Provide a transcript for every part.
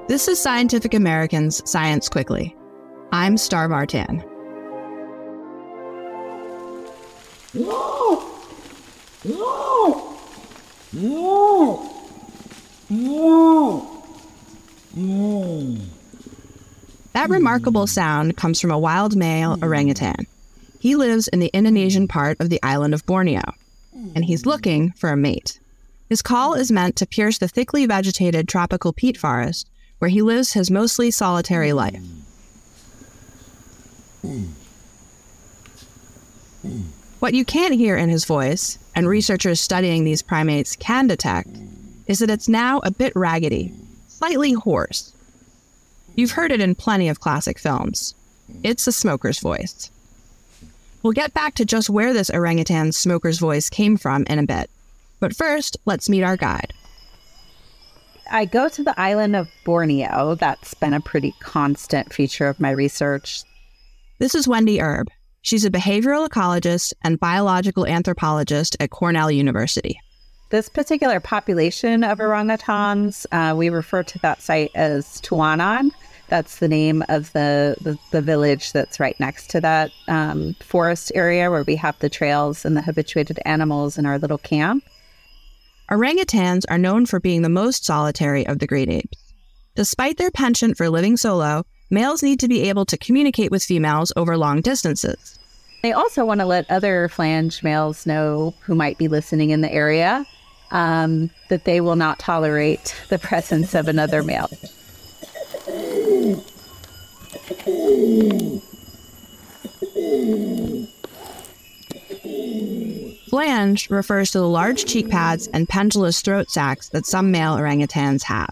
This is Scientific American's Science Quickly. I'm Star Martin. That remarkable sound comes from a wild male orangutan. He lives in the Indonesian part of the island of Borneo, and he's looking for a mate. His call is meant to pierce the thickly vegetated tropical peat forest where he lives his mostly solitary life. What you can't hear in his voice, and researchers studying these primates can detect, is that it's now a bit raggedy, slightly hoarse. You've heard it in plenty of classic films. It's a smoker's voice. We'll get back to just where this orangutan's smoker's voice came from in a bit. But first, let's meet our guide. I go to the island of Borneo. That's been a pretty constant feature of my research. This is Wendy Erb. She's a behavioral ecologist and biological anthropologist at Cornell University. This particular population of orangutans, we refer to that site as Tuanan. That's the name of the village that's right next to that forest area where we have the trails and the habituated animals in our little camp. Orangutans are known for being the most solitary of the great apes. Despite their penchant for living solo, males need to be able to communicate with females over long distances. They also want to let other flanged males know who might be listening in the area that they will not tolerate the presence of another male. Flange refers to the large cheek pads and pendulous throat sacs that some male orangutans have.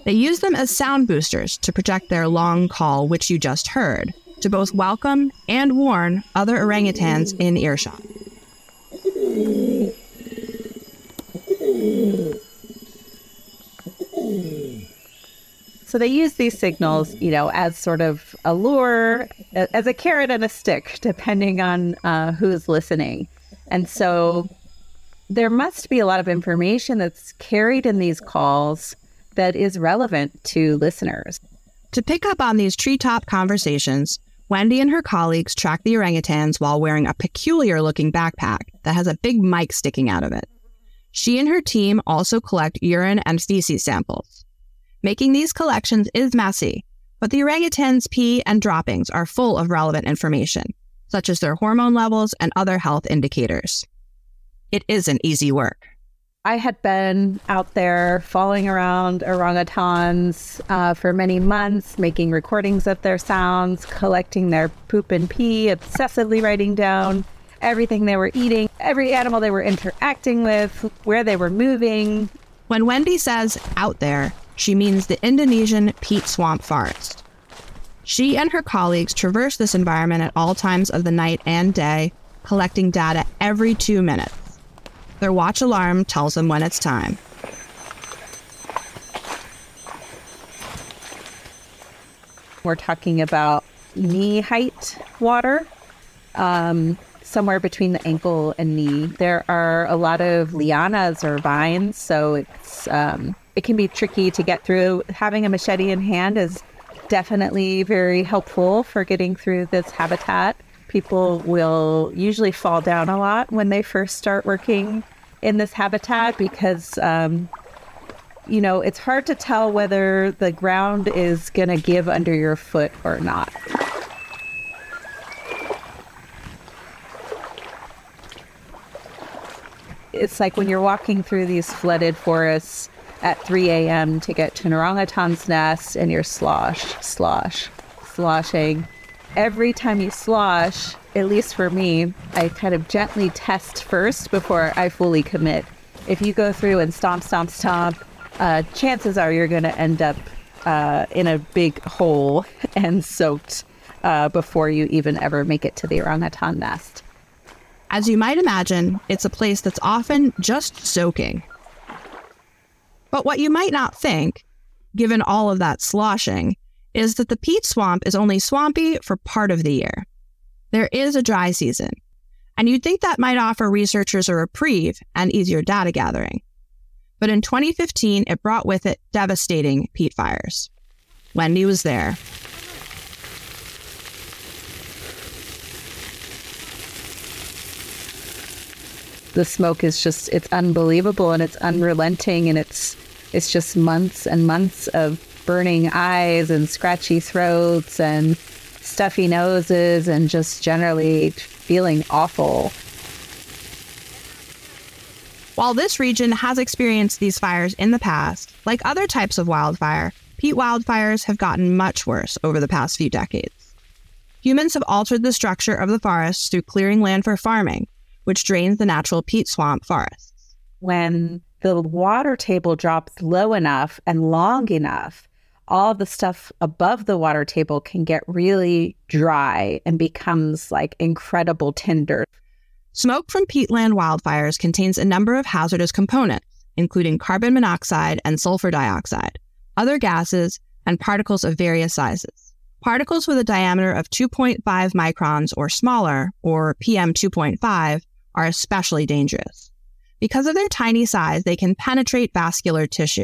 They use them as sound boosters to project their long call, which you just heard, to both welcome and warn other orangutans in earshot. So they use these signals, as sort of a lure, as a carrot and a stick, depending on who's listening. And so there must be a lot of information that's carried in these calls that is relevant to listeners. To pick up on these treetop conversations, Wendy and her colleagues track the orangutans while wearing a peculiar-looking backpack that has a big mic sticking out of it. She and her team also collect urine and feces samples. Making these collections is messy, but the orangutans' pee and droppings are full of relevant information, such as their hormone levels and other health indicators. It isn't easy work. I had been out there following around orangutans for many months, making recordings of their sounds, collecting their poop and pee, obsessively writing down everything they were eating, every animal they were interacting with, where they were moving. When Wendy says out there, she means the Indonesian peat swamp forest. She and her colleagues traverse this environment at all times of the night and day, collecting data every 2 minutes. Their watch alarm tells them when it's time. We're talking about knee-height water, somewhere between the ankle and knee. There are a lot of lianas or vines, so it can be tricky to get through. Having a machete in hand is definitely very helpful for getting through this habitat. People will usually fall down a lot when they first start working in this habitat because, it's hard to tell whether the ground is going to give under your foot or not. It's like when you're walking through these flooded forests at 3 a.m. to get to an orangutan's nest and you're sloshing. Every time you slosh, at least for me, I kind of gently test first before I fully commit. If you go through and stomp, chances are you're going to end up in a big hole and soaked before you even ever make it to the orangutan nest. As you might imagine, it's a place that's often just soaking. But what you might not think, given all of that sloshing, is that the peat swamp is only swampy for part of the year. There is a dry season, and you'd think that might offer researchers a reprieve and easier data gathering. But in 2015, it brought with it devastating peat fires. Wendy was there. The smoke is just, it's unbelievable and it's unrelenting, and it's just months and months of burning eyes and scratchy throats and stuffy noses and just generally feeling awful. While this region has experienced these fires in the past, like other types of wildfire, peat wildfires have gotten much worse over the past few decades. Humans have altered the structure of the forests through clearing land for farming, which drains the natural peat swamp forests. When the water table drops low enough and long enough, all the stuff above the water table can get really dry and becomes like incredible tinder. Smoke from peatland wildfires contains a number of hazardous components, including carbon monoxide and sulfur dioxide, other gases, and particles of various sizes. Particles with a diameter of 2.5 microns or smaller, or PM 2.5, are especially dangerous. Because of their tiny size, they can penetrate vascular tissue.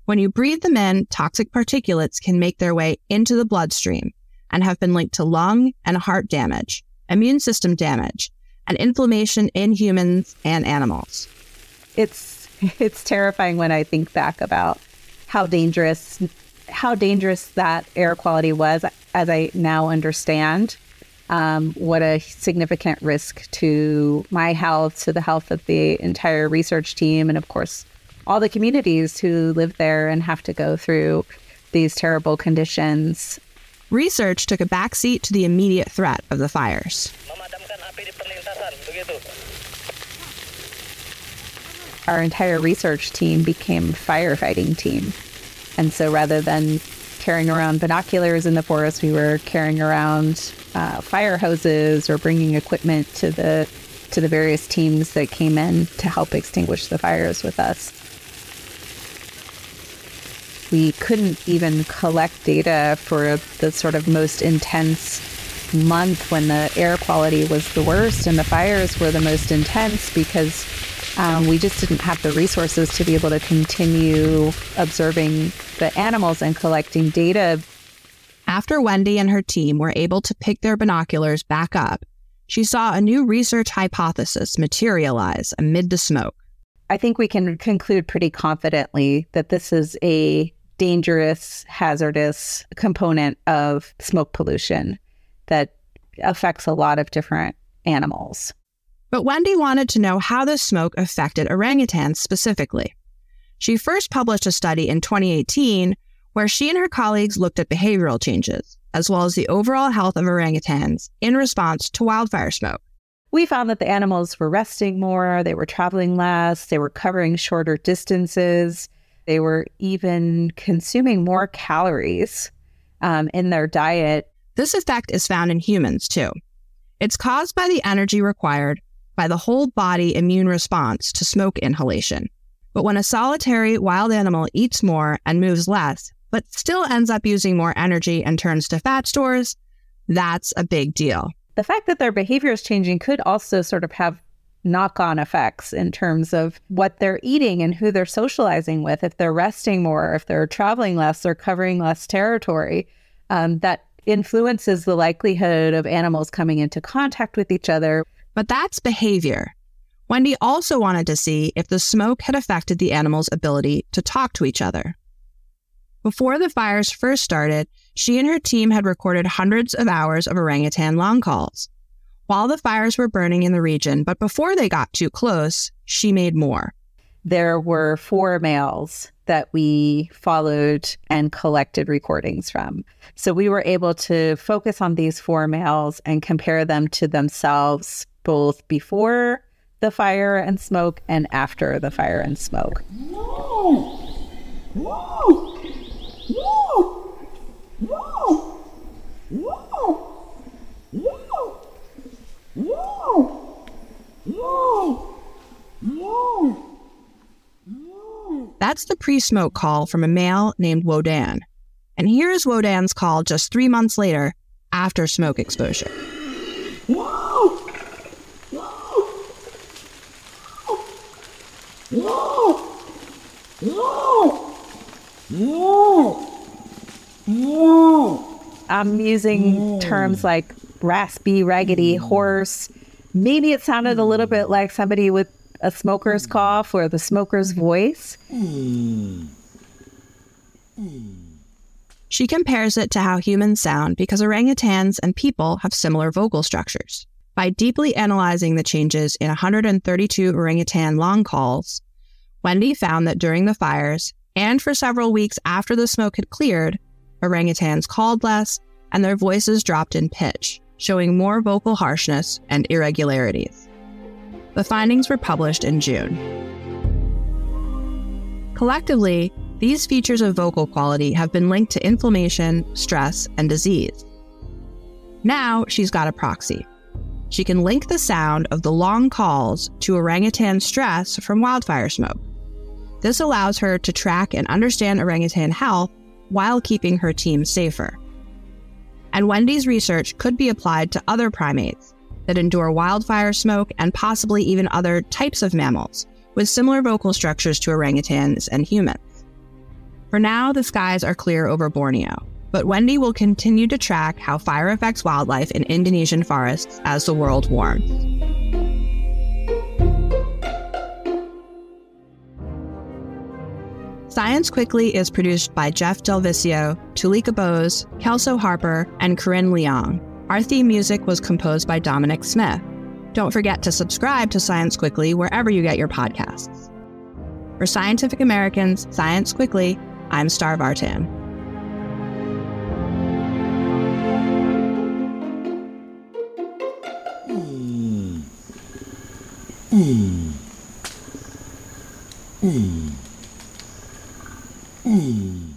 When you breathe them in, toxic particulates can make their way into the bloodstream and have been linked to lung and heart damage, immune system damage, and inflammation in humans and animals. It's terrifying when I think back about how dangerous that air quality was, as I now understand. What a significant risk to my health, to the health of the entire research team, and of course, all the communities who live there and have to go through these terrible conditions. Research took a backseat to the immediate threat of the fires. Our entire research team became a firefighting team. And so rather than carrying around binoculars in the forest, we were carrying around fire hoses or bringing equipment to the various teams that came in to help extinguish the fires with us. We couldn't even collect data for the sort of most intense month when the air quality was the worst and the fires were the most intense, because we just didn't have the resources to be able to continue observing the animals and collecting data. After Wendy and her team were able to pick their binoculars back up, she saw a new research hypothesis materialize amid the smoke. I think we can conclude pretty confidently that this is a dangerous, hazardous component of smoke pollution that affects a lot of different animals. But Wendy wanted to know how this smoke affected orangutans specifically. She first published a study in 2018 where she and her colleagues looked at behavioral changes, as well as the overall health of orangutans in response to wildfire smoke. We found that the animals were resting more, they were traveling less, they were covering shorter distances, they were even consuming more calories in their diet. This effect is found in humans, too. It's caused by the energy required by the whole body immune response to smoke inhalation. But when a solitary wild animal eats more and moves less, but still ends up using more energy and turns to fat stores, that's a big deal. The fact that their behavior is changing could also sort of have knock-on effects in terms of what they're eating and who they're socializing with. If they're resting more, if they're traveling less, they're covering less territory, that influences the likelihood of animals coming into contact with each other. But that's behavior. Wendy also wanted to see if the smoke had affected the animals' ability to talk to each other. Before the fires first started, she and her team had recorded hundreds of hours of orangutan long calls. While the fires were burning in the region, but before they got too close, she made more. There were 4 males that we followed and collected recordings from. So we were able to focus on these 4 males and compare them to themselves both before the fire and smoke and after the fire and smoke. Whoa! Whoa! Whoa! Whoa! Whoa! Whoa! Whoa! Whoa! Whoa! That's the pre-smoke call from a male named Wodan. And here's Wodan's call just 3 months later, after smoke exposure. Whoa! Whoa! Whoa! I'm using terms like raspy, raggedy, hoarse. Maybe it sounded a little bit like somebody with a smoker's cough or the smoker's voice. She compares it to how humans sound because orangutans and people have similar vocal structures. By deeply analyzing the changes in 132 orangutan long calls, Wendy found that during the fires and for several weeks after the smoke had cleared, orangutans called less and their voices dropped in pitch, showing more vocal harshness and irregularities. The findings were published in June. Collectively, these features of vocal quality have been linked to inflammation, stress, and disease. Now she's got a proxy. She can link the sound of the long calls to orangutan stress from wildfire smoke. This allows her to track and understand orangutan health while keeping her team safer. And Wendy's research could be applied to other primates that endure wildfire smoke and possibly even other types of mammals with similar vocal structures to orangutans and humans. For now, the skies are clear over Borneo, but Wendy will continue to track how fire affects wildlife in Indonesian forests as the world warms. Science Quickly is produced by Jeff Delvicio, Tulika Bose, Kelso Harper, and Corinne Leong. Our theme music was composed by Dominic Smith. Don't forget to subscribe to Science Quickly wherever you get your podcasts. For Scientific American's Science Quickly, I'm Star Vartan. Mm.